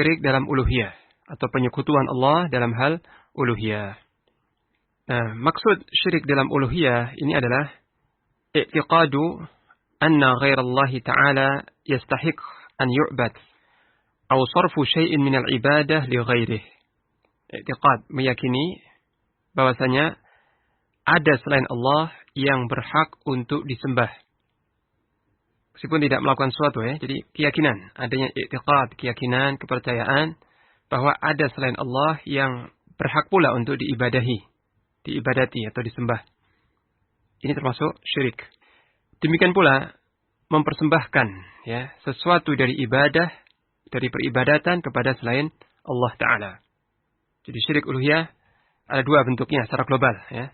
syirik dalam uluhiyah atau penyekutuan Allah dalam hal uluhiyah. Nah, maksud syirik dalam uluhiyah ini adalah i'tiqadu anna ghairallahi ta'ala yastahiq an yu'bad atau sarfu syai'in minal ibadah li ghairih. I'tiqad, meyakini bahwasanya ada selain Allah yang berhak untuk disembah. Meskipun tidak melakukan sesuatu ya. Jadi keyakinan, adanya i'tiqad, keyakinan, kepercayaan bahwa ada selain Allah yang berhak pula untuk diibadati atau disembah. Ini termasuk syirik. Demikian pula mempersembahkan ya sesuatu dari ibadah, dari peribadatan kepada selain Allah Ta'ala. Jadi syirik uluhiyah ada dua bentuknya secara global ya.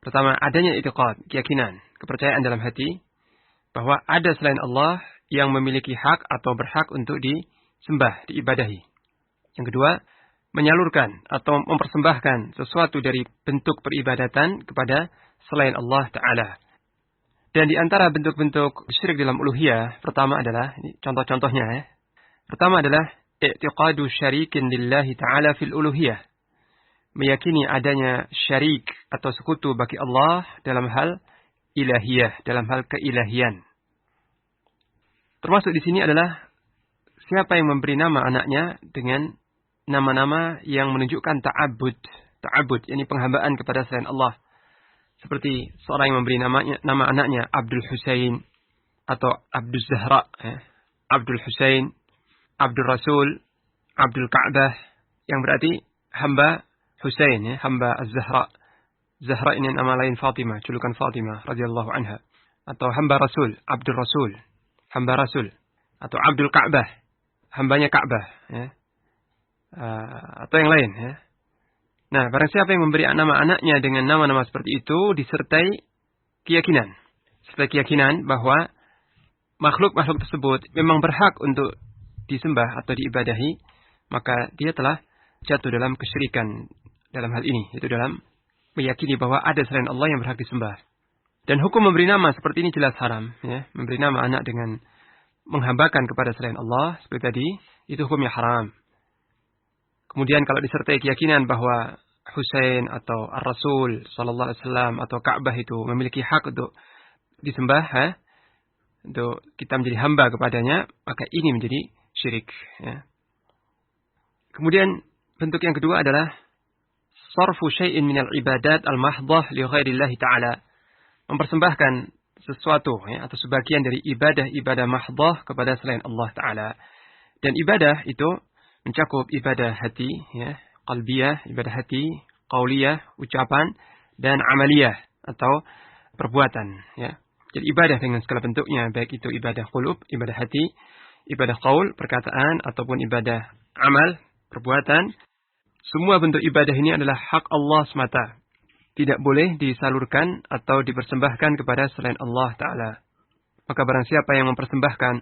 Pertama, adanya i'tiqad, keyakinan, kepercayaan dalam hati bahwa ada selain Allah yang memiliki hak atau berhak untuk disembah, diibadahi. Yang kedua, menyalurkan atau mempersembahkan sesuatu dari bentuk peribadatan kepada selain Allah Ta'ala. Dan di antara bentuk-bentuk syirik dalam uluhiyah, pertama adalah, ini contoh-contohnya ya. Pertama adalah i'tiqadu syarikin lillahi ta'ala fil uluhiyah. Meyakini adanya syarik atau sekutu bagi Allah dalam hal ilahiyah, dalam hal keilahian. Termasuk di sini adalah siapa yang memberi nama anaknya dengan nama-nama yang menunjukkan ta'abbud, yakni penghambaan kepada selain Allah. Seperti seorang yang memberi nama anaknya Abdul Husain atau Abdul Zahra, Abdul Husain, Abdul Rasul, Abdul Ka'bah, yang berarti hamba Husain, ya, hamba Az-Zahra. Zahra ini nama lain Fatimah, julukan Fatimah radhiyallahu anha. Atau hamba Rasul, Abdul Rasul, hamba Rasul. Atau Abdul Ka'bah, hambanya Ka'bah. Ya. Atau yang lain. Ya. Nah, barang siapa yang memberi nama anaknya dengan nama-nama seperti itu, disertai keyakinan. Sertai keyakinan bahwa makhluk-makhluk tersebut memang berhak untuk disembah atau diibadahi, maka dia telah jatuh dalam kesyirikan dalam hal ini, yaitu dalam meyakini bahwa ada selain Allah yang berhak disembah. Dan hukum memberi nama seperti ini jelas haram, ya. Memberi nama anak dengan menghambakan kepada selain Allah seperti tadi, itu hukumnya haram. Kemudian kalau disertai keyakinan bahwa Husain atau Ar-Rasul sallallahu alaihi wasallam atau Ka'bah itu memiliki hak untuk disembah, untuk kita menjadi hamba kepadanya, maka ini menjadi syirik, ya. Kemudian bentuk yang kedua adalah sarfu syai'in minal ibadat al-mahdhah li ghairillahi ta'ala. Mempersembahkan sesuatu ya, atau sebagian dari ibadah mahdhah kepada selain Allah Ta'ala. Dan ibadah itu mencakup ibadah hati, ya, qalbiyah, ibadah hati, qauliyah, ucapan, dan amaliyah atau perbuatan. Ya. Jadi ibadah dengan segala bentuknya, baik itu ibadah qulub, ibadah hati, ibadah qaul, perkataan, ataupun ibadah amal, perbuatan. Semua bentuk ibadah ini adalah hak Allah semata. Tidak boleh disalurkan atau dipersembahkan kepada selain Allah Ta'ala. Maka barang siapa yang mempersembahkan,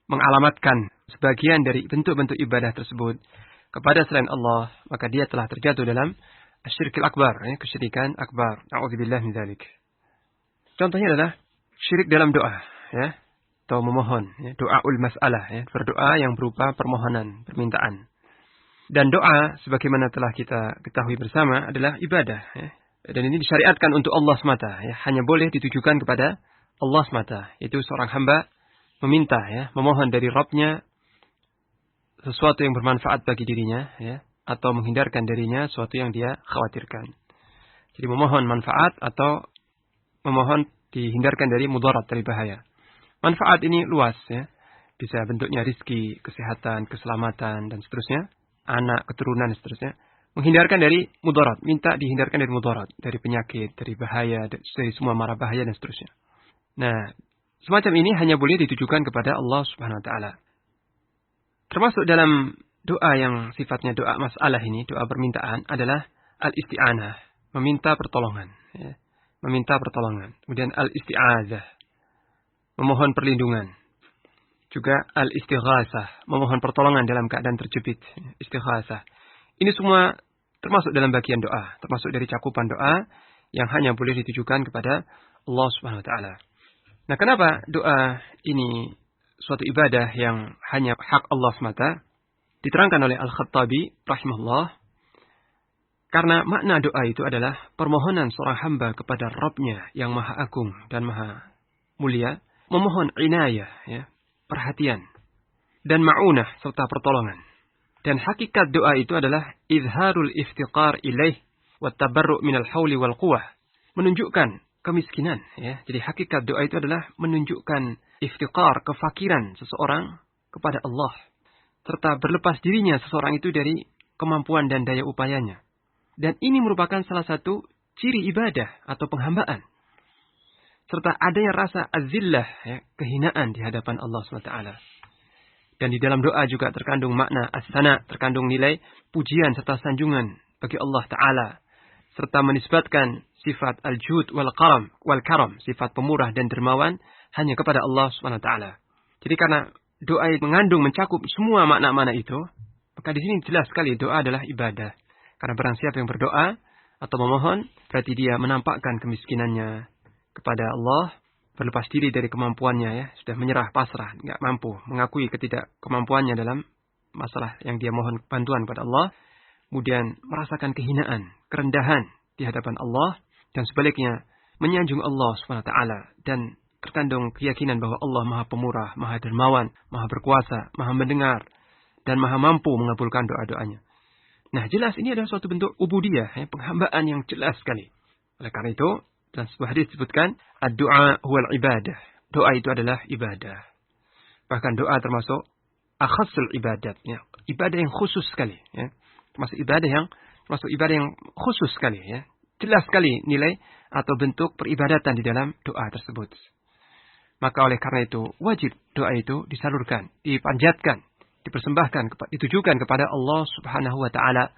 mengalamatkan sebagian dari bentuk-bentuk ibadah tersebut kepada selain Allah, maka dia telah terjatuh dalam asyirkil akbar, ya, kesyirikan akbar. Na'udzubillah min dzalik. Contohnya adalah syirik dalam doa, ya, atau memohon, ya, doaul mas'alah, ya, berdoa yang berupa permohonan, permintaan. Dan doa, sebagaimana telah kita ketahui bersama, adalah ibadah. Ya. Dan ini disyariatkan untuk Allah semata. Ya. Hanya boleh ditujukan kepada Allah semata. Itu seorang hamba meminta, ya, memohon dari Rabb-nya sesuatu yang bermanfaat bagi dirinya, ya, atau menghindarkan darinya sesuatu yang dia khawatirkan. Jadi memohon manfaat atau memohon dihindarkan dari mudarat, dari bahaya. Manfaat ini luas, ya. Bisa bentuknya rizki, kesehatan, keselamatan, dan seterusnya. Anak, keturunan, dan seterusnya. Menghindarkan dari mudarat. Minta dihindarkan dari mudarat. Dari penyakit, dari bahaya, dari semua mara bahaya, dan seterusnya. Nah, semacam ini hanya boleh ditujukan kepada Allah Subhanahu Wa Taala. Termasuk dalam doa yang sifatnya doa masalah ini, doa permintaan, adalah al-isti'anah. Meminta pertolongan. Ya. Meminta pertolongan. Kemudian al-isti'azah. Memohon perlindungan. Juga al-istighasah, memohon pertolongan dalam keadaan terjepit, istighasah. Ini semua termasuk dalam bagian doa, termasuk dari cakupan doa yang hanya boleh ditujukan kepada Allah Subhanahu Wa Taala. Nah, kenapa doa ini suatu ibadah yang hanya hak Allah semata? Diterangkan oleh Al-Khattabi rahimahullah, karena makna doa itu adalah permohonan seorang hamba kepada Rabb-Nya yang Maha Agung dan Maha Mulia, memohon inayah, ya, perhatian, dan ma'unah serta pertolongan. Dan hakikat doa itu adalah izharul iftiqar ilaih wa tabarru' minal hauli wal quwah, menunjukkan kemiskinan, ya. Jadi hakikat doa itu adalah menunjukkan iftiqar, kefakiran seseorang kepada Allah, serta berlepas dirinya seseorang itu dari kemampuan dan daya upayanya. Dan ini merupakan salah satu ciri ibadah atau penghambaan. Serta adanya rasa azillah, ya, kehinaan di hadapan Allah SWT. Dan di dalam doa juga terkandung makna as-sana, terkandung nilai pujian serta sanjungan bagi Allah Ta'ala. Serta menisbatkan sifat al-jud wal-karam, sifat pemurah dan dermawan hanya kepada Allah SWT. Jadi karena doa mengandung, mencakup semua makna-makna itu, maka di sini jelas sekali doa adalah ibadah. Karena barang siapa yang berdoa atau memohon, berarti dia menampakkan kemiskinannya kepada Allah, berlepas diri dari kemampuannya, ya, sudah menyerah, pasrah, nggak mampu, mengakui ketidakkemampuannya dalam masalah yang dia mohon bantuan kepada Allah, kemudian merasakan kehinaan, kerendahan di hadapan Allah, dan sebaliknya menyanjung Allah SWT, dan terkandung keyakinan bahwa Allah Maha Pemurah, Maha Dermawan, Maha Berkuasa, Maha Mendengar, dan Maha Mampu mengabulkan doa-doanya. Nah, jelas ini adalah suatu bentuk ubudiyah, ya, penghambaan yang jelas sekali. Oleh karena itu, dalam sebuah hadis disebutkan, ad-du'a huwal ibadah. Doa itu adalah ibadah. Bahkan doa termasuk akhasul ibadat, ya, ibadah yang khusus sekali, ya. Termasuk ibadah yang khusus sekali, ya. Jelas sekali nilai atau bentuk peribadatan di dalam doa tersebut. Maka oleh karena itu, wajib doa itu disalurkan, dipanjatkan, dipersembahkan, ditujukan kepada Allah Subhanahu wa Ta'ala,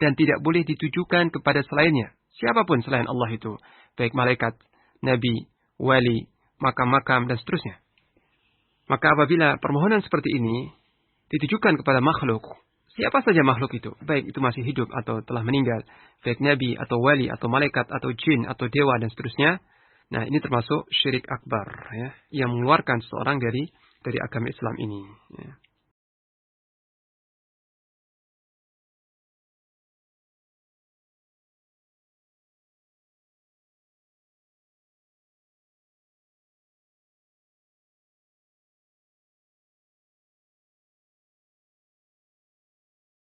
dan tidak boleh ditujukan kepada selainnya. Siapapun selain Allah itu, baik malaikat, nabi, wali, makam-makam, dan seterusnya. Maka apabila permohonan seperti ini ditujukan kepada makhluk, siapa saja makhluk itu, baik itu masih hidup atau telah meninggal, baik nabi atau wali atau malaikat atau jin atau dewa dan seterusnya, nah ini termasuk syirik akbar, ya, yang mengeluarkan seseorang dari agama Islam ini, ya.